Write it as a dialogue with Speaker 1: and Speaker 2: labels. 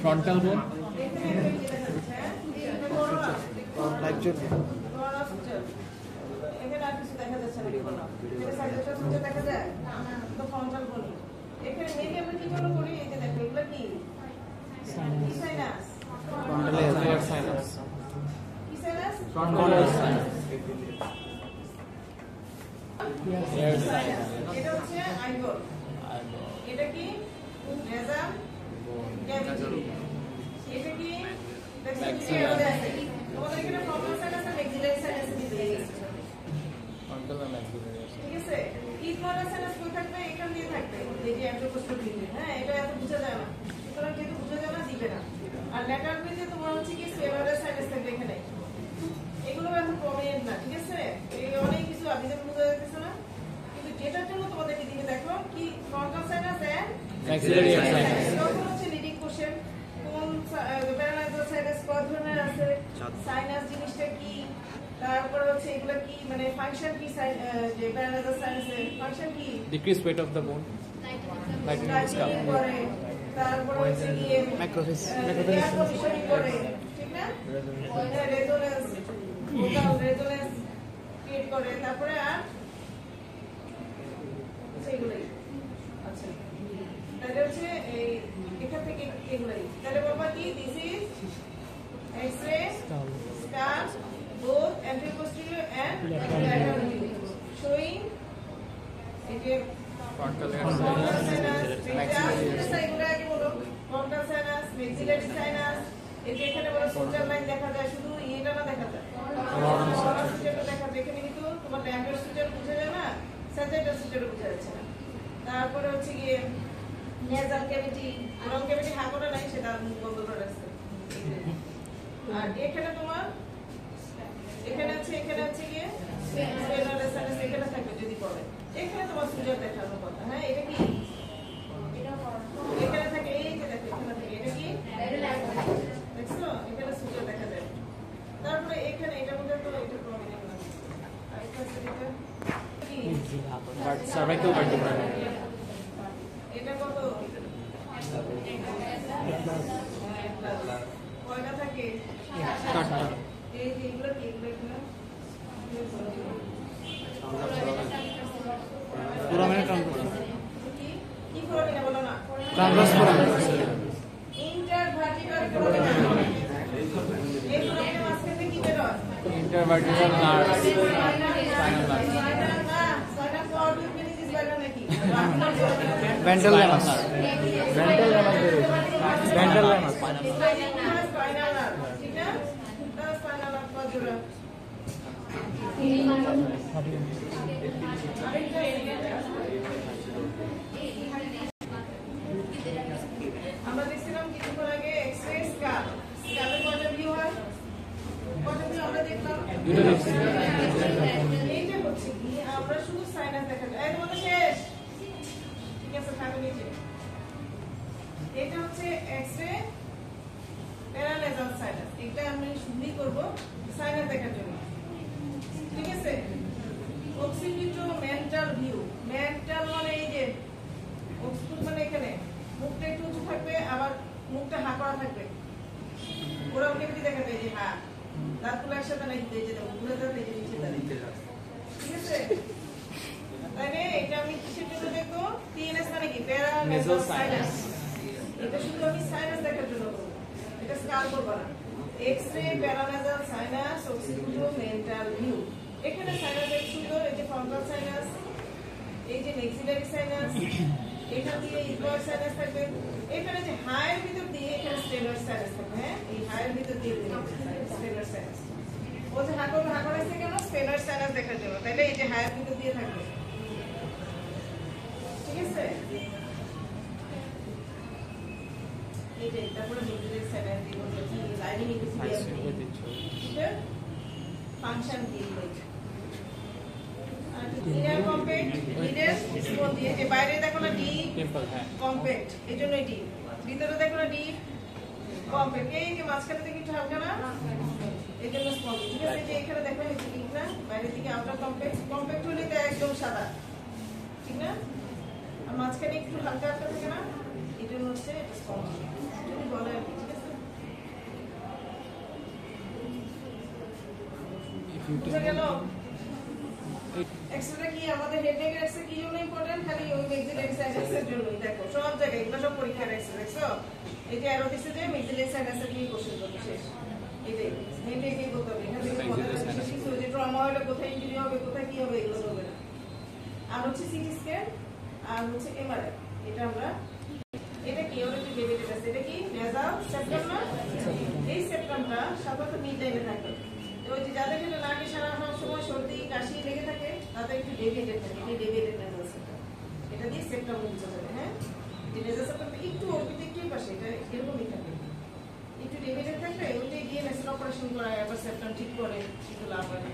Speaker 1: Frontal বোন
Speaker 2: এখানে আর কিছু দেখা যাচ্ছে না দেখা যায় তো ফ্রন্টাল বোন এখানে মেবি আমরা কি জন্য করি এই যে দেখো এগুলো কি সাইনাস
Speaker 1: সাইনাস
Speaker 2: কি সাইনাস
Speaker 1: ফ্রন্টাল সাইনাস
Speaker 2: এটা হচ্ছে আইবল এটা কি নেজাল ক্যাভিটি এটা কি তোমাদের এখানে ফ্রন্টাল সাইনাস আর ম্যাক্সিলারি সাইনাস দিয়ে গেছে
Speaker 1: ফ্রন্টাল আর ম্যাক্সিলারি
Speaker 2: ঠিক আছে ইথমারাল সাইনাস কই থাকবে এখান দিয়ে থাকবে এই যে অ্যান্ট্রোপোস্টাল ভিউতে হ্যাঁ এটা এত বোঝা যায় না সুতরাং যেহেতু বোঝা যায় না দিবে না আর ল্যাটারাল ভিউতে তোমার হচ্ছে কি স্পেনারাল সাইনাস থাকবে এখানে এগুলো এত প্রমিনেন্ট না ঠিক আছে এই অনেক কিছু আগে যেমন বোঝা যাচ্ছে না কিন্তু যেটার জন্য তোমাদেরকে দিবে দেখো কি frontal sinus and
Speaker 1: maxillary sinus
Speaker 2: তখন হচ্ছে লিডিং কোশ্চেন কোন প্যারালাইজাল সাইনাস কত ধরনের আছে সাইনাস জিনিসটা কি তারপরে হচ্ছে এগুলা কি মানে ফাংশন কি যে প্যারালাইজাল সাইনাসের ফাংশন কি
Speaker 1: decrease weight of the bone lightning skull
Speaker 2: করে তারপরে হচ্ছে কি
Speaker 1: ম্যাক্রোফেজ
Speaker 2: করে ঠিক না রেজোনেন্স ভোকাল রেজোনেন্স ক্রিয়েট করে তারপরে আর সেগুলাই আচ্ছা তাহলে হচ্ছে এই এখান থেকে এগুলাই তাহলে বাবা কি this is X ray scar both anterior posterior and lateral view showing
Speaker 1: frontal
Speaker 2: sinus maxillary sinus এই যে এখানে বড় সেন্ট্রাল লাইন দেখা যায় শুধু এটা না দেখা যায় সেটা দেখা যায় এখানে কিন্তু তোমার ল্যাম্বের সুচার বোঝা যায় না স্যাচেটাল সুচার বোঝা যাচ্ছে না তারপরে হচ্ছে গিয়ে নেজাল ক্যাভিটি লং ক্যাভিটি হাঁকোটা নাই সেটা মুখ বন্ধ করে রাখছে আর এখানে তোমার এখানে আছে গিয়ে স্পেনারাল সাইনাস এখানে থাকবে যদি পড়ে এখানে তোমার সুজার দেখানোর কথা হ্যাঁ এটা কি এখানে থাকে এই যে দেখো এখানে থাকে এটা কি দেখছো এখানে সুজার দেখা যায় তারপরে এখানে এটা মধ্যে তো এটা প্রমিনেন্ট না আর এটা কি
Speaker 1: সার্ভাইকাল ভার্টিব্রা
Speaker 2: এটা কত কয়টা থাকে
Speaker 1: কাটটা
Speaker 2: এই যে এগুলো কি এগুলো
Speaker 1: পুরামেনা ট্রান্সভার্স
Speaker 2: কি ফোরামিনা বলো না
Speaker 1: ট্রান্সভার্স পুরামেনা
Speaker 2: ইন্টারভার্টিব্রাল ফোরামিনা এই ফোরামিনা মাঝখানে কি বের হয়
Speaker 1: intervertebral nerve spinal nerve
Speaker 2: spinal cord with মেনিস স্পাইনাল নাকি
Speaker 1: ventral ramus ventral ramus
Speaker 2: spinal nerve ঠিক না তার স্পাইনাল নার্ভ কতটা আমরা দেখছিলাম কিছুক্ষণ আগে এক্স-রে স্কার স্কারের কয়টা ভিউ হয় কয়টা ভিউ আমরা দেখলাম এইটা হচ্ছে কি আমরা শুধু সাইনাস দেখা যায় এর মধ্যে শেষ ঠিক আছে থাকো নিচে এটা হচ্ছে এক্স-রে প্যারালাইজাল সাইনাস এটা আমি শুধুই করব সাইনাস দেখার জন্য ঠিক আছে অক্সিপিটো মেন্টাল ভিউ মেন্টাল মানে এই যে অক্সিপিট মানে এখানে মুখটা একটু উঁচু থাকবে আবার মুখটা হা করা থাকবে ওরাও কেমনি দেখা যায় যে হা দাঁতগুলো একসাথে নাই এই যে ঘুরে যাবে এই যে নিচে দাঁড়িয়ে ঠিক আছে তাহলে এটা আমি কিসের জন্য দেখবো টিএনএস মানে কি প্যারানাসাল সাইনাস এটা শুধু আমি সাইনাস দেখার জন্য করব এটা স্কাল করব না X-ray paranasal sinus occipito mental view এখানে সাইনাস এর সুন্দর এই যে ফ্রন্টাল সাইনাস এই যে ম্যাক্সিলারি সাইনাস এখান দিয়ে ইকুয়াল সাইনাস থাকবে এখানে যে হায়ের ভিতর দিয়ে এখানে স্টেনর সাইনাস থাকবে হ্যাঁ এই হায়ের ভিতর দিয়ে স্টেনর সাইনাস ও যে হাঁকড় আছে কেন স্টেনর সাইনাস দেখার জন্য তাহলে এই যে হায়ের ভিতর দিয়ে থাকবে ঠিক আছে এই যে তারপরে মিডলের সাইনাস দিয়ে বলতে কি লাইনিং ইকুয়াল ফাংশন দিয়ে ইনার কম্প্যাক্ট লিডের স্মল দিয়ে যে বাইরে দেখো না ডিপ কম্প্যাক্ট এইজন্যই ডিপ ভিতরে দেখো না ডিপ কম্প্যাক্ট এই যে মাঝখানে থেকে একটু হালকা না এইজন্য স্মল ঠিক আছে যে এখানে দেখো এই ডিপ না বাইরে থেকে আউটার কম্প্যাক্ট কম্প্যাক্ট হলে তো একদম সাদা, ঠিক না? আর মাঝখানে একটু হালকা হালকা থাকে না, এটা হচ্ছে স্পঞ্জ যদি বলে আর কি, ঠিক আছে? বুঝা গেল? এক্সট্রা কি আমাদের হেড নেক এক্সট্রা কি জন্য ইম্পর্টেন্ট? খালি ওই মেক্সিলারি সাইনাসের জন্যই। দেখো সব জায়গায় এগুলো সব পরীক্ষার এক্সট্রা দেখছো, এই যে অ্যারো দিছে যে মেক্সিলারি সাইনাসের নিয়ে কোশ্চেন করবে, শেষ। এটাই মেনলি এটাই করতে হবে। এখান থেকে মনে রাখবে কিছু যে ট্রমা হলে কোথায় ইনজুরি হবে, কোথায় কি হবে, এগুলো হবে না। আর হচ্ছে সিটি স্ক্যান আর হচ্ছে এমআরআই, এটা আমরা এটা কি ওর একটু ডেবিটেড আছে, এটা কি নেজাল সেপ্টাম না? এই সেপ্টামটা সাধারণত মিড লাইনে থাকে। ওই যে যাদের ক্ষেত্রে নাকে সারা সময় সর্দি কাশি লেগে থাকে তাদের একটু ডেভিয়েটেড থাকে, এটা ডেভিয়েটেড নেজাল সেপ্টাম, এটা দিয়ে সেপ্টাম বুঝতে হবে। হ্যাঁ, যে নেজাল সেপ্টামটা একটু অর্পিত একটু পাশে, এটা এরকমই থাকে, একটু ডেভিয়েটেড থাকলে ওইটাই গিয়ে নেজাল অপারেশন করায় আবার সেপ্টাম ঠিক করে, কিন্তু লাভ হয় না।